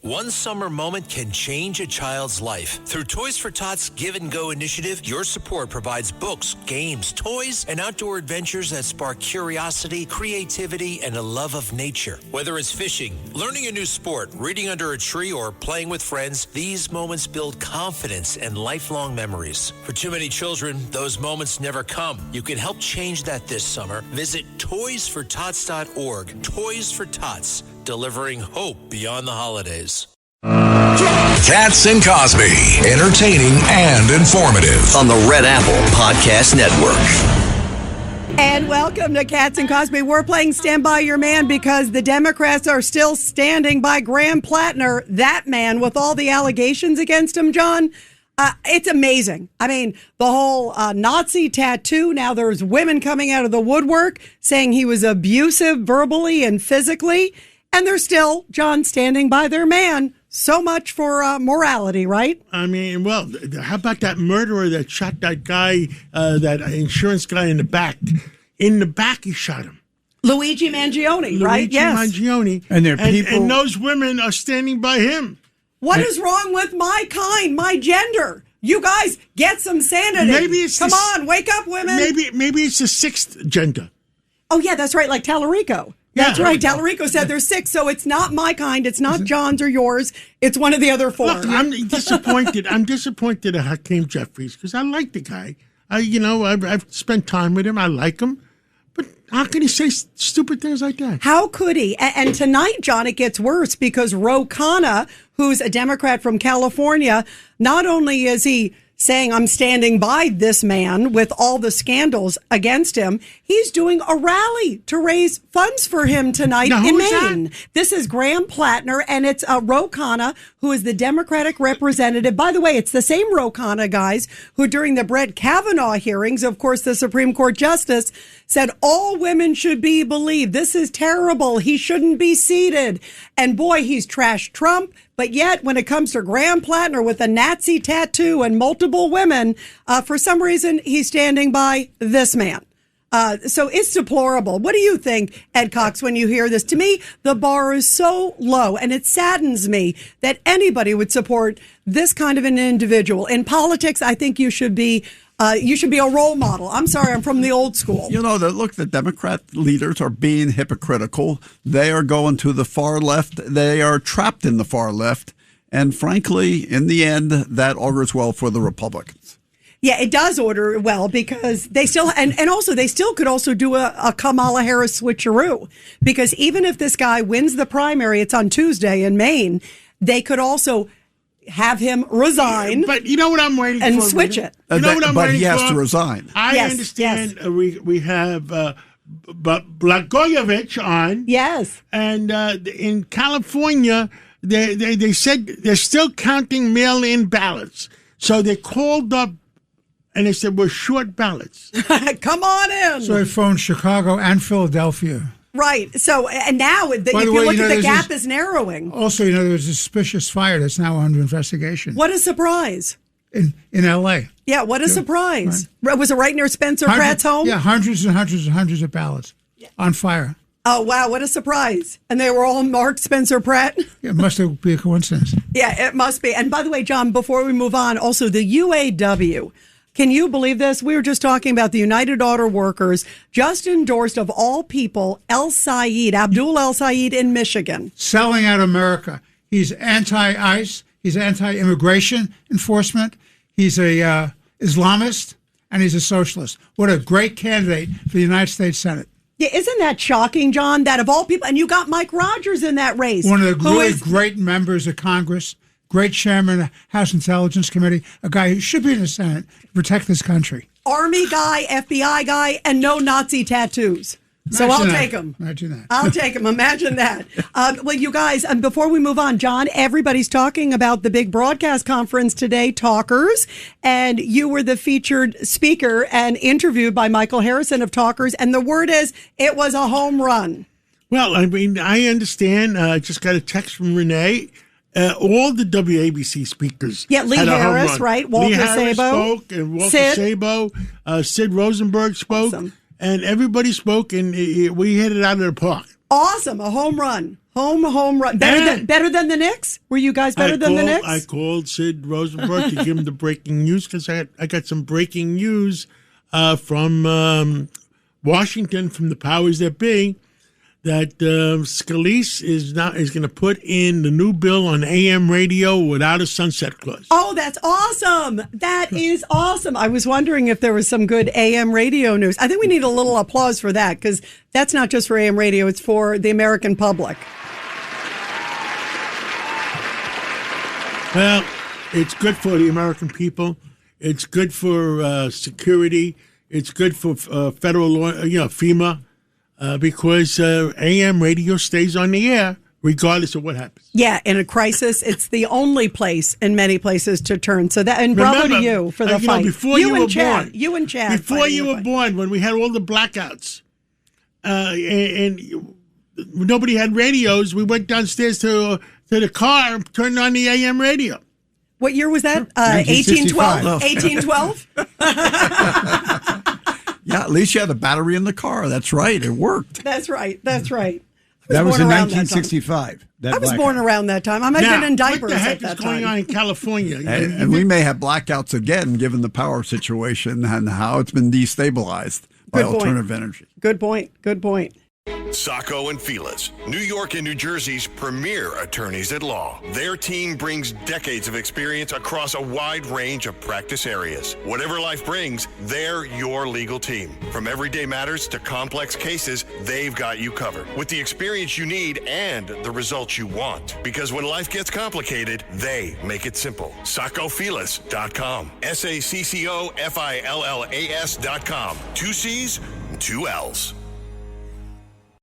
One summer moment can change a child's life. Through Toys for Tots Give and Go initiative, your support provides books, games, toys, and outdoor adventures that spark curiosity, creativity, and a love of nature. Whether it's fishing, learning a new sport, reading under a tree, or playing with friends, these moments build confidence and lifelong memories. For too many children, those moments never come. You can help change that this summer. Visit toysfortots.org. Toys for Tots, delivering hope beyond the holidays. Cats and Cosby, entertaining and informative on the Red Apple Podcast Network. And welcome to Cats and Cosby. We're playing Stand By Your Man because the Democrats are still standing by Graham Platner, that man with all the allegations against him, John. It's amazing. I mean, the whole Nazi tattoo. Now there's women coming out of the woodwork saying he was abusive verbally and physically. And they're still, John, standing by their man. So much for morality, right? I mean, well, how about that murderer that shot that guy, that insurance guy in the back? In the back, he shot him. Luigi Mangione, right? Yes. Luigi Mangione. And there are people... And those women are standing by him. What is wrong with my kind, my gender? You guys, get some sanity. Maybe it's Come on, wake up, women. Maybe it's the sixth gender. Oh, yeah, that's right, like Tallarico. That's right. Tallarico said there's six, so it's not my kind. It's not John's or yours. It's one of the other four. Look, I'm disappointed. I'm disappointed at Hakeem Jeffries because I like the guy. I've spent time with him. I like him. But how can he say stupid things like that? How could he? And tonight, John, it gets worse because Ro Khanna, who's a Democrat from California, not only is he saying I'm standing by this man with all the scandals against him, he's doing a rally to raise funds for him tonight in Maine. That? This is Graham Platner, and it's Ro Khanna, who is the Democratic representative. By the way, it's the same Ro Khanna, guys, who during the Brett Kavanaugh hearings, of course, the Supreme Court justice said all women should be believed. This is terrible. He shouldn't be seated. And boy, he's trashed Trump. But yet, when it comes to Graham Platner with a Nazi tattoo and multiple women, for some reason, he's standing by this man. So it's deplorable. What do you think, Ed Cox, when you hear this? To me, the bar is so low, and it saddens me that anybody would support this kind of an individual. In politics, I think you should be a role model. I'm sorry, I'm from the old school. You know, the Democrat leaders are being hypocritical. They are going to the far left. They are trapped in the far left. And frankly, in the end, that augurs well for the Republicans. Yeah, it does order well because they still, and also they still could also do a Kamala Harris switcheroo, because even if this guy wins the primary, it's on Tuesday in Maine, they could also have him resign. But you know what I'm waiting for? And switch it. You know what I'm but waiting he has for? to resign. I understand. Yes. We have Blagojevich on. Yes. And in California, they said they're still counting mail-in ballots. So they called up and they said, we're short ballots. Come on in. So I phoned Chicago and Philadelphia. Right. So, and now, if you look at the gap is narrowing. Also, there's a suspicious fire that's now under investigation. What a surprise. In L.A. Yeah, what a surprise. Right. Was it right near Spencer Pratt's home? Yeah, hundreds and hundreds and hundreds of ballots on fire. Oh, wow, what a surprise. And they were all marked Spencer Pratt? Yeah, it must be a coincidence. Yeah, it must be. And by the way, John, before we move on, also the UAW. Can you believe this? We were just talking about the United Auto Workers just endorsed, of all people, Abdul El Sayed in Michigan. Selling out America. He's anti-ICE. He's anti-immigration enforcement. He's a Islamist, and he's a socialist. What a great candidate for the United States Senate. Yeah, isn't that shocking, John, that of all people, and you got Mike Rogers in that race. One of the really great members of Congress. Great chairman of the House Intelligence Committee, a guy who should be in the Senate to protect this country. Army guy, FBI guy, and no Nazi tattoos. So I'll take him. Imagine that. I'll take him. Imagine that. Well, you guys, before we move on, John, everybody's talking about the big broadcast conference today, Talkers, and you were the featured speaker and interviewed by Michael Harrison of Talkers, and the word is it was a home run. Well, I mean, I understand. I just got a text from Renee. All the WABC speakers. Yeah, Lee Harris, right? Walter Harris Sabo spoke, and Walter Sabo, Sid Rosenberg spoke, awesome. And everybody spoke, and we hit it out of the park. Awesome, a home run. Home run. Better than the Knicks? Were you guys better than the Knicks? I called Sid Rosenberg to give him the breaking news because I got some breaking news from Washington, from the powers that be, that Scalise is going to put in the new bill on AM radio without a sunset clause. Oh, that's awesome. That is awesome. I was wondering if there was some good AM radio news. I think we need a little applause for that because that's not just for AM radio, it's for the American public. Well, it's good for the American people. It's good for security. It's good for federal law, FEMA. Because AM radio stays on the air regardless of what happens. Yeah, in a crisis, it's the only place in many places to turn. So that, and bravo to you for the fight. Before you were born, Before you were born, when we had all the blackouts, and nobody had radios, we went downstairs to the car and turned on the AM radio. What year was that? 1812. 1812. Yeah, at least you had a battery in the car. That's right. It worked. That's right. That was in 1965. I was born around that time. I might have been in diapers at that time. What the heck is going on in California? And we may have blackouts again, given the power situation and how it's been destabilized by alternative energy. Good point. Sacco and Felix, New York and New Jersey's premier attorneys at law. Their team brings decades of experience across a wide range of practice areas. Whatever life brings, they're your legal team. From everyday matters to complex cases, they've got you covered with the experience you need and the results you want. Because when life gets complicated, they make it simple. SaccoFilas.com. SACCOFILLAS.com. 2 C's, 2 L's.